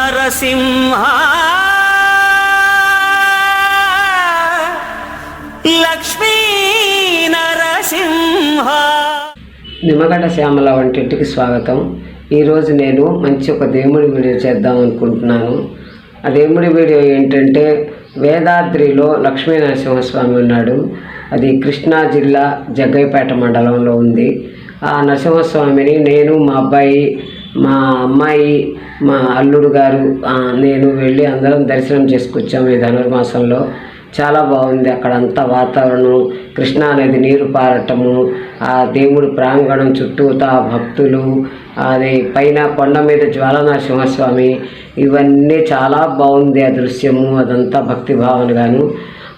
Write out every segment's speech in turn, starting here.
నరసింహ లక్ష్మీ నరసింహ. నిమ్మగడ్డ శ్యామల వంటింటికి స్వాగతం. ఈరోజు నేను మంచి ఒక దేవుడి వీడియో చేద్దాం అనుకుంటున్నాను. ఆ దేవుడి వీడియో ఏంటంటే, వేదాద్రిలో లక్ష్మీ నరసింహస్వామి ఉన్నాడు. అది కృష్ణా జిల్లా జగ్గయ్యపేట మండలంలో ఉంది. ఆ నరసింహస్వామిని నేను, మా అబ్బాయి, మా అమ్మాయి, మా అల్లుడు గారు, నేను వెళ్ళి అందరం దర్శనం చేసుకొచ్చాము ఈ ధనుర్మాసంలో. చాలా బాగుంది అక్కడంతా వాతావరణం, కృష్ణా నది నీరు పారటము, ఆ దేవుడి ప్రాంగణం చుట్టూతా భక్తులు, అది పైన కొండ మీద జ్వాలా నరసింహస్వామి, ఇవన్నీ చాలా బాగుంది ఆ దృశ్యము. అదంతా భక్తి భావనగాను.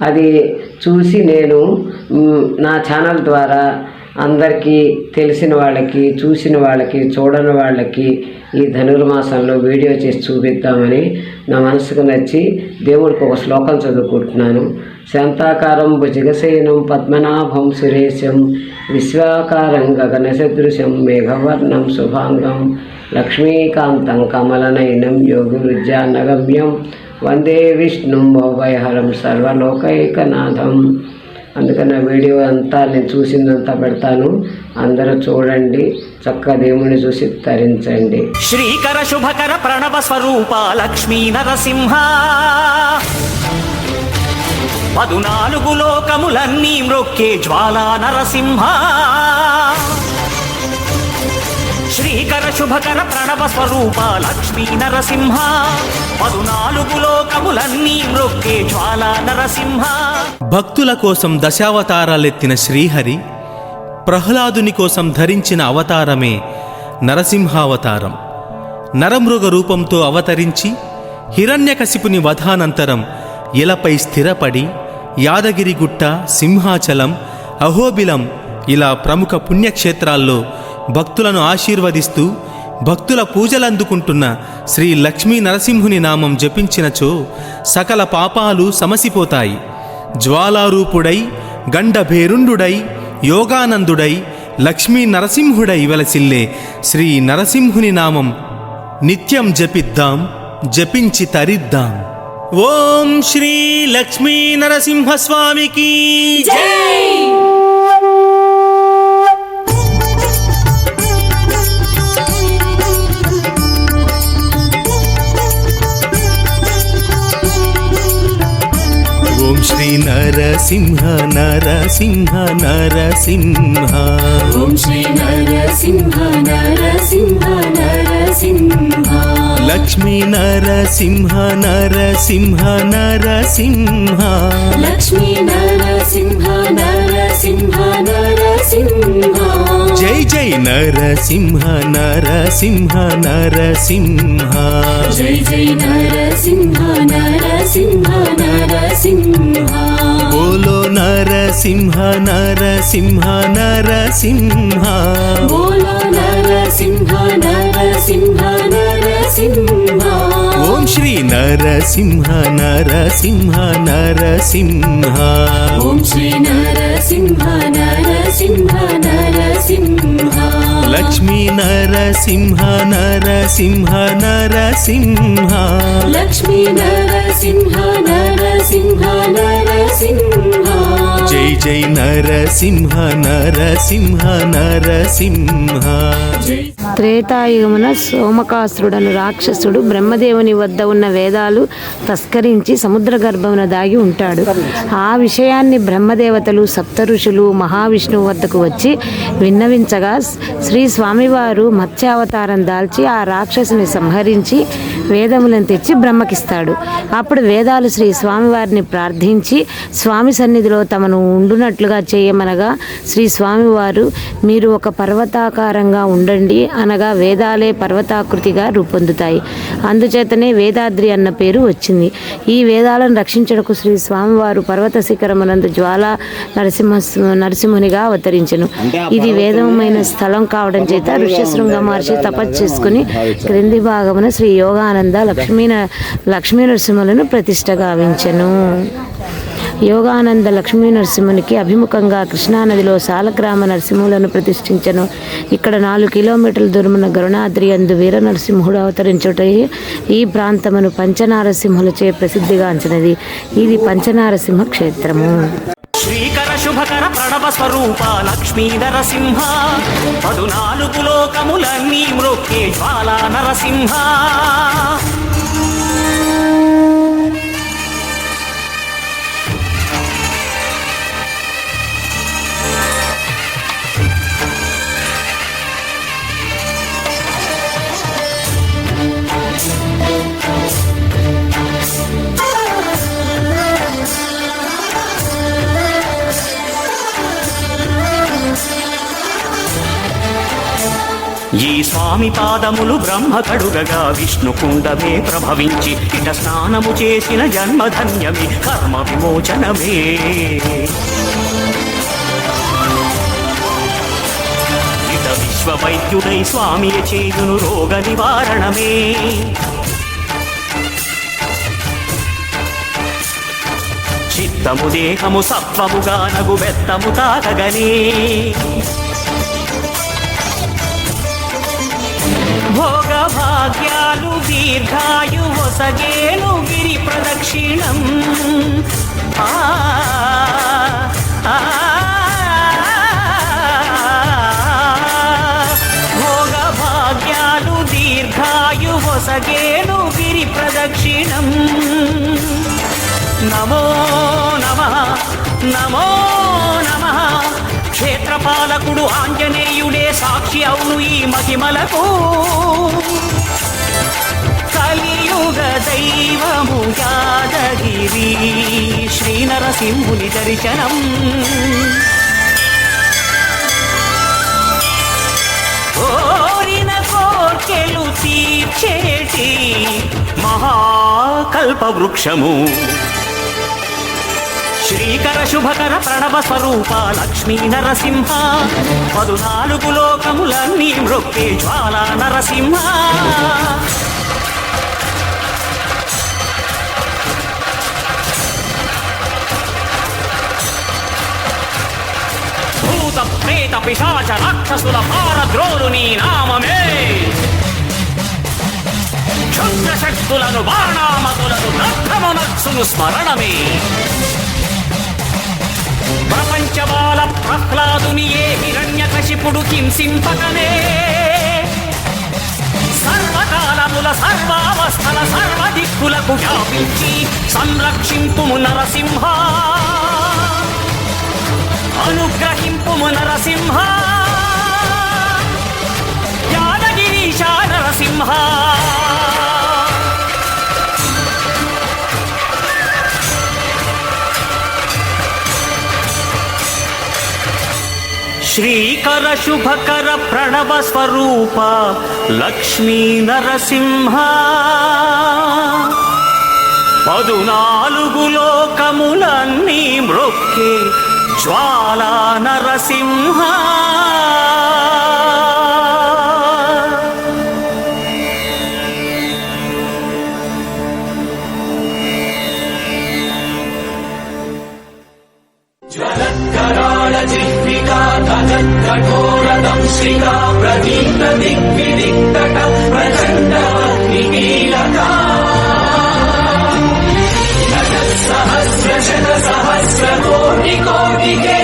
అది చూసి నేను నా ఛానల్ ద్వారా అందరికీ తెలిసిన వాళ్ళకి, చూసిన వాళ్ళకి, చూడని వాళ్ళకి ఈ ధనుర్మాసంలో వీడియో చేసి చూపిద్దామని నా మనసుకు నచ్చి దేవుడికి ఒక శ్లోకం చదువుకుంటున్నాను. శాంతాకారం భుజగశయనం పద్మనాభం సురేశం విశ్వాకారం గగన సదృశం మేఘవర్ణం శుభాంగం లక్ష్మీకాంతం కమలనయనం యోగి విద్యానగమ్యం వందే విష్ణుం భవభయహరం సర్వలోకైకనాథం. అందుకని ఆ వీడియో అంతా నేను చూసిందంతా పెడతాను, అందరూ చూడండి, చక్కగా దేవుని చూసి తరించండి. శ్రీకర శుభకర ప్రణవ స్వరూప లక్ష్మీ నరసింహ, 14 లోకములన్నీ మ్రొక్కే జ్వాలా నరసింహ. శ్రీకర శుభకర ప్రణవ స్వరూప లక్ష్మీ నరసింహ, 14 లోకములన్నీ మ్రొక్కే జ్వాలా నరసింహ. భక్తుల కోసం దశావతారాలెత్తిన శ్రీహరి ప్రహ్లాదుని కోసం ధరించిన అవతారమే నరసింహావతారం. నరమృగ రూపంతో అవతరించి హిరణ్యకశిపుని వధానంతరం ఇలపై స్థిరపడి యాదగిరిగుట్ట, సింహాచలం, అహోబిలం ఇలా ప్రముఖ పుణ్యక్షేత్రాల్లో భక్తులను ఆశీర్వదిస్తూ భక్తుల పూజలందుకుంటున్న శ్రీ లక్ష్మీ నరసింహుని నామం జపించినచో సకల పాపాలు సమసిపోతాయి. జ్వాలారూపుడై, గండభేరుండుడై, యోగానందుడై, లక్ష్మీ నరసింహుడై వెలసిల్లే శ్రీ నరసింహుని నామం నిత్యం జపిద్దాం, జపించి తరిద్దాం. ఓం శ్రీ లక్ష్మీ నరసింహస్వామికి జై. ఓం శ్రీ నరసింహ నరసింహ నరసింహ, ఓం శ్రీ నరసింహ నరసింహ నరసింహ, లక్ష్మీ నరసింహ నరసింహ నరసింహ, లక్ష్మీ నరసింహ నరసింహ నరసింహ, జై జై నరసింహ నరసింహ నరసింహ, జై జై నరసింహ నరసింహ నరసింహ, బోలో నరసింహ నరసింహ నరసింహ, బోలో నరసింహ నరసింహ నరసింహ, ఓం శ్రీ నరసింహ నరసింహ నరసింహ, ఓం శ్రీ నరసింహ నరసింహ నరసింహ, లక్ష్మీ నరసింహ నరసింహ నరసింహ, లక్ష్మీ నరసింహ నరసింహ నరసింహ, జై జై నరసింహ నరసింహ నరసింహ. త్రేతాయుగమున సోమకాసురుడను రాక్షసుడు బ్రహ్మదేవుని వద్ద ఉన్న వేదాలు తస్కరించి సముద్ర గర్భమున దాగి ఉంటాడు. ఆ విషయాన్ని బ్రహ్మదేవతలు, సప్త ఋషులు మహావిష్ణువు వద్దకు వచ్చి విన్నవించగా శ్రీ స్వామివారు మత్స్యావతారం దాల్చి ఆ రాక్షసుని సంహరించి వేదములను తెచ్చి బ్రహ్మకిస్తాడు. అప్పుడు వేదాలు శ్రీ స్వామివారిని ప్రార్థించి స్వామి సన్నిధిలో తమను ఉండునట్లుగా చేయమనగా శ్రీ స్వామివారు మీరు ఒక పర్వతాకారంగా ఉండండి అనగా వేదాలే పర్వతాకృతిగా రూపొందుతాయి. అందుచేతనే వేదాద్రి అన్న పేరు వచ్చింది. ఈ వేదాలను రక్షించడకు శ్రీ స్వామివారు పర్వత శిఖరమునందు జ్వాలా నరసింహునిగా అవతరించెను. ఇది వేదమైన స్థలం కావడం చేత ఋష్యశృంగ మహర్షి తపస్సు చేసుకుని క్రింది భాగమున శ్రీ యోగానంద లక్ష్మీ నరసింహులను ప్రతిష్ఠ గావించెను. యోగానంద లక్ష్మీ నరసింహునికి అభిముఖంగా కృష్ణానదిలో సాలగ్రామ నరసింహులను ప్రతిష్ఠించను. ఇక్కడ 4 కిలోమీటర్ల దూరమున గరుణాద్రి అందు వీర నరసింహుడు అవతరించుట ఈ ప్రాంతమును పంచనారసింహులచే ప్రసిద్ధిగాంచినది. ఇది పంచనారసింహ క్షేత్రము. శ్రీకర శుభకర ప్రణవ స్వరూప లక్ష్మీ నరసింహ 14 లోకములన్నీ మ్రొక్కే జ్వాలా నరసింహ. ఈ స్వామి పాదములు బ్రహ్మ కడుగగా విష్ణు కుండమే ప్రభవించి ఇట స్నానము చేసిన జన్మధన్యమే కర్మ విమోచనమే. ఇట విశ్వవైద్యుడై స్వామి చేయును రోగ నివారణమే. చిత్తము దేహము సత్వముగా నగు బెత్తము తాకగనే. భోగ భాగ్యాలు దీర్ఘాయు వసగేను గిరి ప్రదక్షిణం. భోగ భాగ్యాలు దీర్ఘాయు వసగేను గిరి ప్రదక్షిణం. నమో నమః నమో నమః. క్షేత్రపాలకుడు ఆంజనేయుడే సాక్షి అవును ఈ మహిమలకు. కలియుగ దైవము యాదగిరి శ్రీ నరసింహుని దర్శనం. కోరిన కోర్కెలు తీర్చేటి మహాకల్ప వృక్షము. శ్రీకర శుభకర ప్రణవ స్వరూప లక్ష్మీ నరసింహ 14 లోకములన్నీ మ్రొక్కే జ్వాలా నరసింహ. భూత ప్రేత పిశాచ రాక్షసుల పారద్రోలు నీ నామమే. క్షుద్రశక్తులను బాణామతులను రక్తమనస్సును స్మరణమే. ప్రపంచబాల ప్రహ్లాదునియే హిరణ్యకశిపుడు హింసింపకనే. సర్వకాలముల సర్వావస్థల సర్వదిక్కులకు వ్యాపించి సంరక్షింపుము నరసింహ. అనుగ్రహింపుము నరసింహ. యాదగిరీశ నరసింహ. శ్రీకర శుభకర ప్రణవ స్వరూప లక్ష్మీ నరసింహ 14 లోకములన్నీ మ్రొక్కే జ్వాలా నరసింహ. కఠోరదంశికా ప్రదీప్త దిగ్విదిక్తట ప్రచండవగ్నికీలకా సహస్ర శత సహస్ర కోటి కోటికే